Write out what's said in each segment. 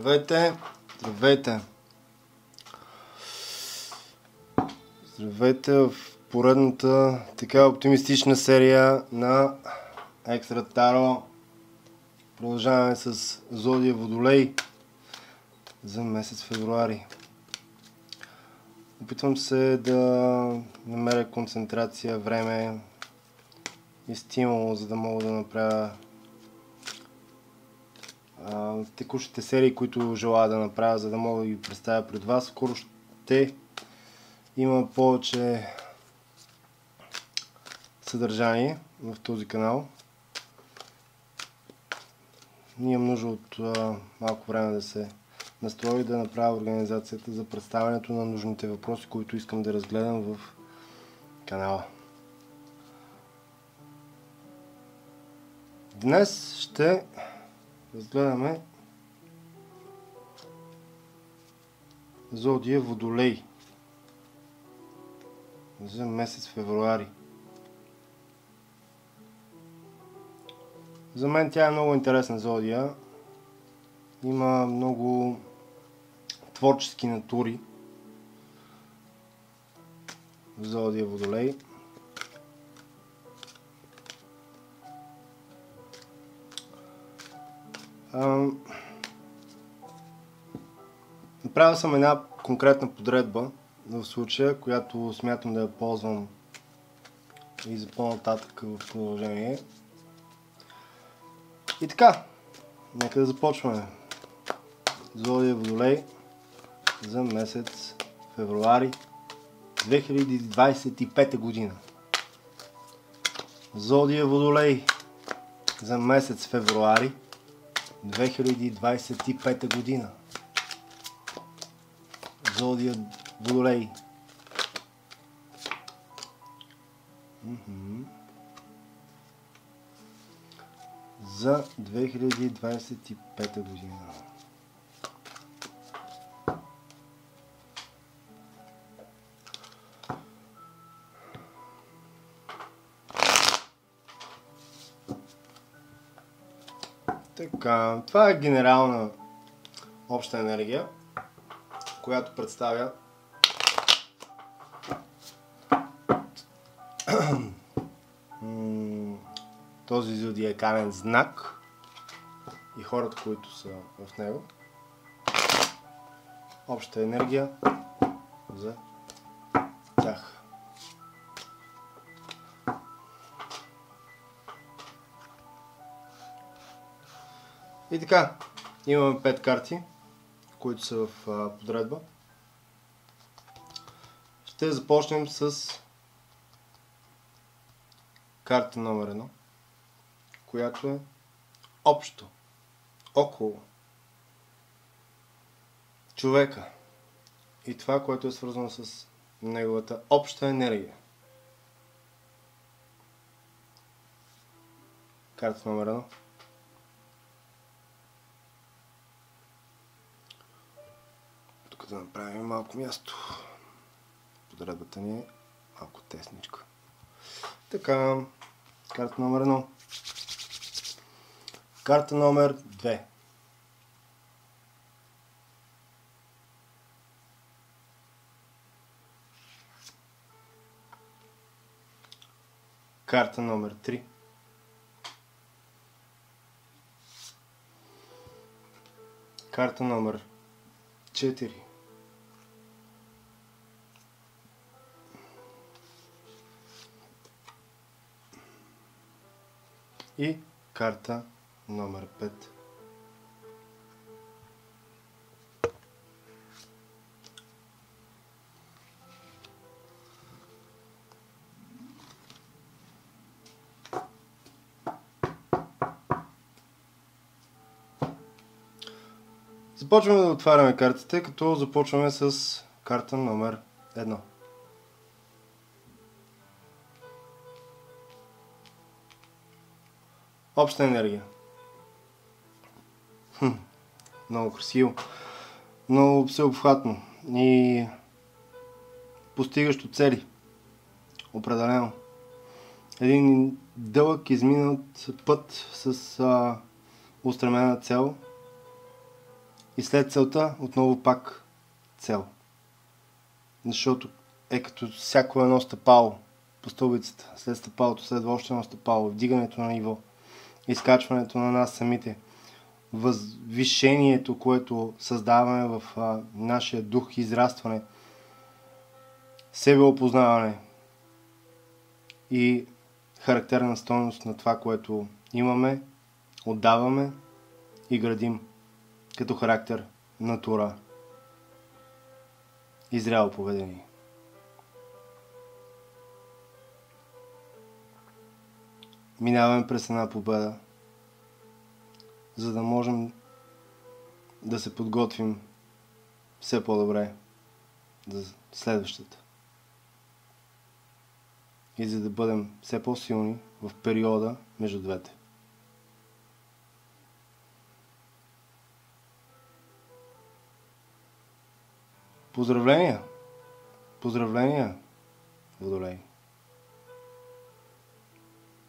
Здравейте! Здравейте! Здравейте в поредната така оптимистична серия на Екстра Таро. Продължаваме с Зодия Водолей за месец февруари. Опитвам се да намеря концентрация, време и стимул, за да мога да направя текущите серии, които желая да направя, за да мога да ги представя пред вас. Скоро ще има повече съдържание в този канал. Имам нужда от малко време да се настроя и да направя организацията за представянето на нужните въпроси, които искам да разгледам в канала. Днес ще разгледаме Зодия Водолей за месец февруари. За мен тя е много интересна зодия. Има много творчески натури. Зодия Водолей. Направил съм една конкретна подредба в случая, която смятам да я ползвам и за по-нататък в продължение. И така, нека да започваме. Зодия Водолей за месец февруари 2025 година. Зодия Водолей за месец февруари 2025 година. Зодия Водолей. За 2025 година. Така, това е генерална обща енергия, която представя този зодиакален знак и хората, които са в него. Обща енергия за тях. И така, имаме 5 карти, които са в подредба. Ще започнем с карта номер 1, която е общо, около човека и това, което е свързано с неговата обща енергия. Карта номер 1. Тук да направим малко място. Подредбата ни е малко тесничка. Така, карта номер 1. Карта номер 2. Карта номер 3. Карта номер 4. И карта номер 5. Започваме да отваряме картите, като започваме с карта номер 1. Обща енергия. Много красиво. Много всеобхватно. И постигащо цели. Определено. Един дълъг изминат път с устремена цел. И след целта отново пак цел. Защото е като всяко едно стъпало по стълбицата. След стъпалото следва още едно стъпало. Вдигането на ниво. Изкачването на нас самите. Възвишението, което създаваме в нашия дух, израстване. Себеопознаване. И характерна стойност на това, което имаме, отдаваме и градим като характер, натура и зряло поведение. Минаваме през една победа, за да можем да се подготвим все по-добре за следващата. И за да бъдем все по-силни в периода между двете. Поздравления! Поздравления, Водолей!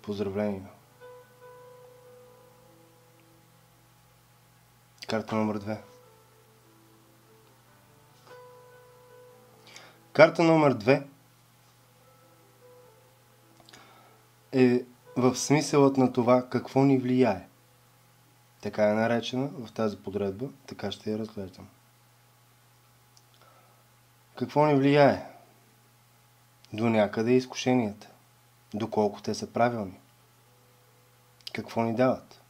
Поздравления! Карта номер 2. Карта номер 2 е в смисълът на това какво ни влияе. Така е наречена в тази подредба, така ще я разглеждам. Какво ни влияе? До някъде изкушенията. Доколко те са правилни. Какво ни дават?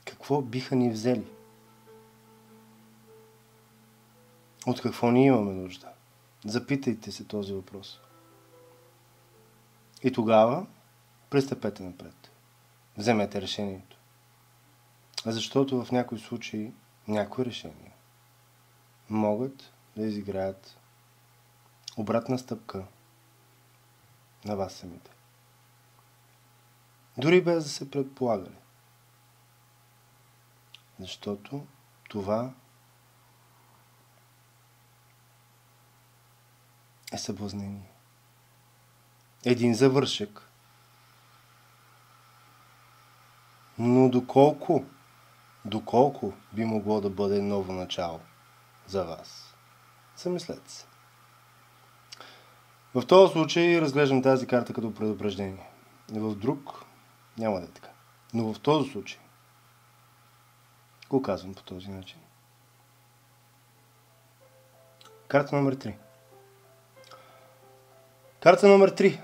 Какво биха ни взели? От какво ние имаме нужда? Запитайте се този въпрос. И тогава пристъпете напред. Вземете решението. Защото в някои случаи някои решения могат да изиграят обратна стъпка на вас самите. Дори без да се предполагали. Защото това е съблазнение. Един завършек. Но доколко би могло да бъде ново начало за вас? Замислете се. В този случай разглеждам тази карта като предупреждение. В друг няма да е така. Но в този случай го казвам по този начин. Карта номер 3. Карта номер 3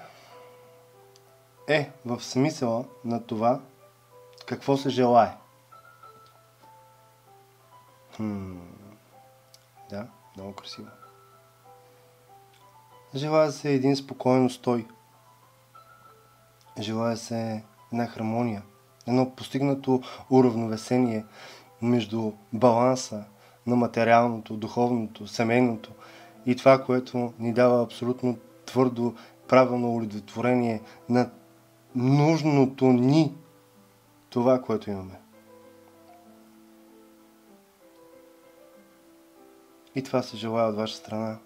е в смисъла на това какво се желае. Да, много красиво. Желая се един спокоен устой. Желая се една хармония. Едно постигнато уравновесение между баланса на материалното, духовното, семейното и това, което ни дава абсолютно твърдо, правилно удовлетворение на нужното ни това, което имаме. И това се желая от ваша страна,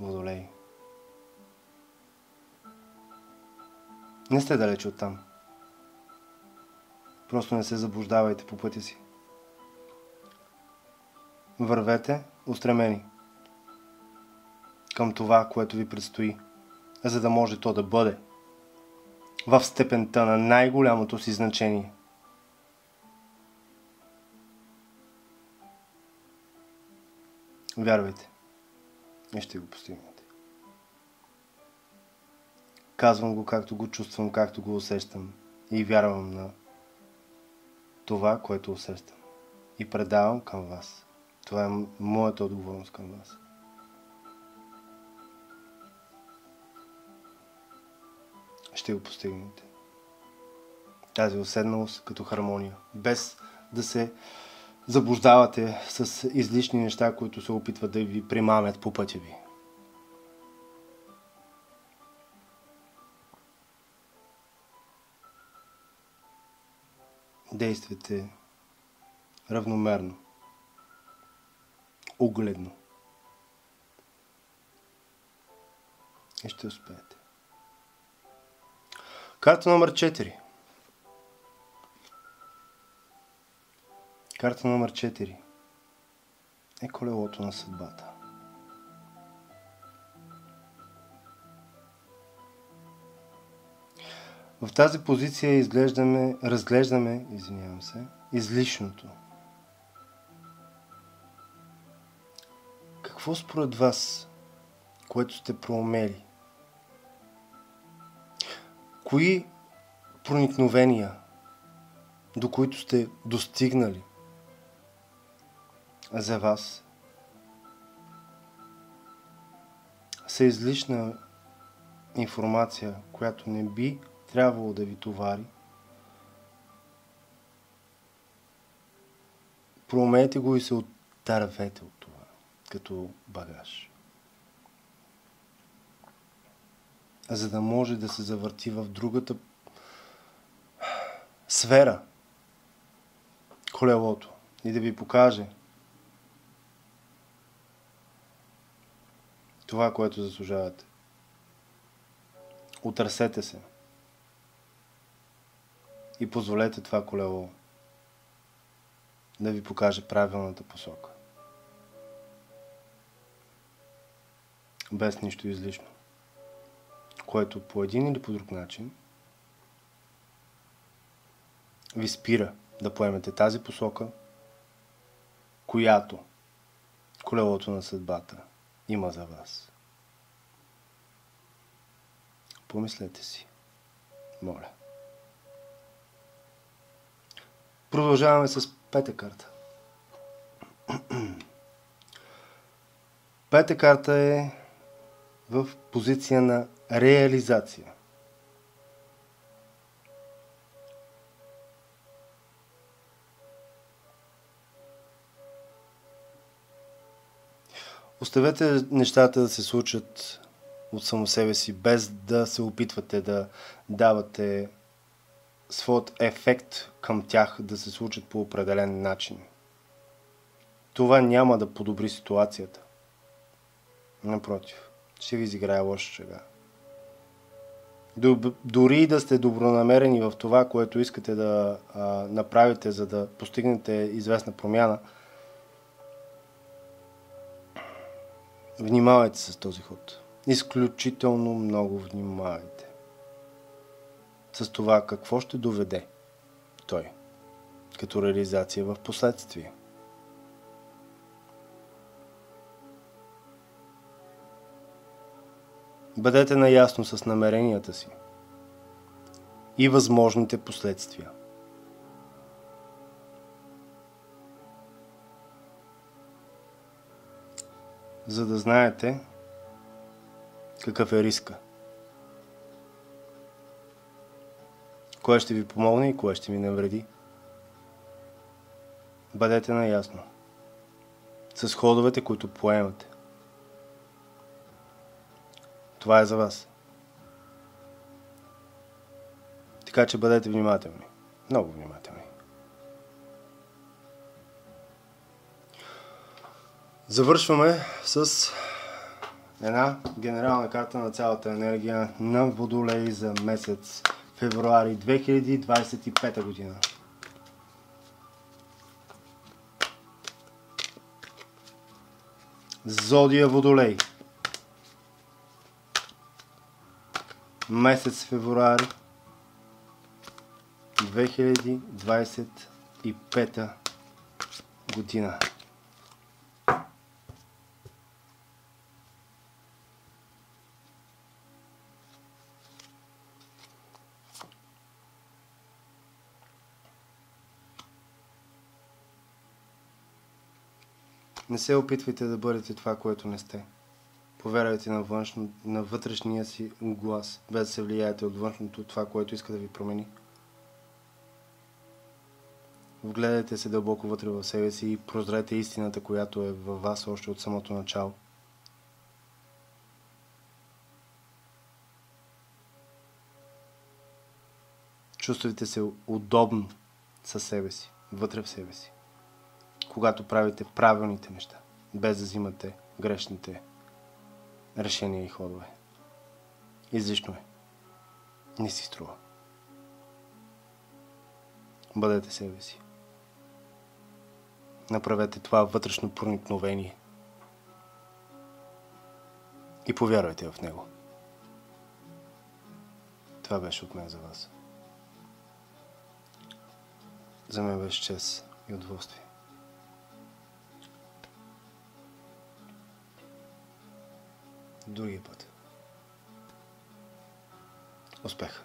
Водолей. Не сте далече оттам. Просто не се заблуждавайте по пътя си. Вървете устремени към това, което ви предстои, за да може то да бъде в степента на най-голямото си значение. Вярвайте и ще го постигнете. Казвам го както го чувствам, както го усещам и вярвам на това, което усещам и предавам към вас. Това е моята отговорност към вас. Ще го постигнете. Тази уседналост като хармония, без да се заблуждавате с излишни неща, които се опитват да ви примамят по пътя ви. Действайте равномерно, огледно и ще успеете. Карта номер 4. Карта номер 4 е колелото на съдбата. В тази позиция разглеждаме излишното. Какво според вас, което сте проумели? Кои проникновения, до които сте достигнали за вас, са излишна информация, която не би трябвало да ви товари? Проумейте го и се отървете от това, като багаж. За да може да се завърти в другата сфера колелото и да ви покаже това, което заслужавате. Отърсете се и позволете това колело да ви покаже правилната посока. Без нищо излишно, което по един или по друг начин ви спира да поемете тази посока, която колелото на съдбата има за вас. Помислете си, моля. Продължаваме с пета карта. Пета карта е в позиция на реализация. Оставете нещата да се случат от само себе си, без да се опитвате да давате своят ефект към тях да се случат по определен начин. Това няма да подобри ситуацията. Напротив, ще ви изиграе лоша шега. Дори и да сте добронамерени в това, което искате да направите, за да постигнете известна промяна, внимавайте с този ход. Изключително много внимавайте с това какво ще доведе той като реализация в последствие. Бъдете наясно с намеренията си и възможните последствия. За да знаете какъв е риска. Кое ще ви помогне и кое ще ви навреди. Бъдете наясно с ходовете, които поемате. Това е за вас. Така че бъдете внимателни. Много внимателни. Завършваме с една генерална карта на цялата енергия на Водолей за месец февруари 2025 година. Зодия Водолей. Месец февруари 2025 година. Не се опитвайте да бъдете това, което не сте. Повярвайте на вътрешния си глас, без да се влияете от външното, това, което иска да ви промени. Вгледайте се дълбоко вътре в себе си и прозрете истината, която е във вас още от самото начало. Чувствайте се удобно със себе си, вътре в себе си, когато правите правилните неща, без да взимате грешните решения и ходове. Излишно е. Не си струва. Бъдете себе си. направете това вътрешно проникновение и повярвайте в него. Това беше от мен за вас. За мен беше чест и удоволствие. Другия път. Успех!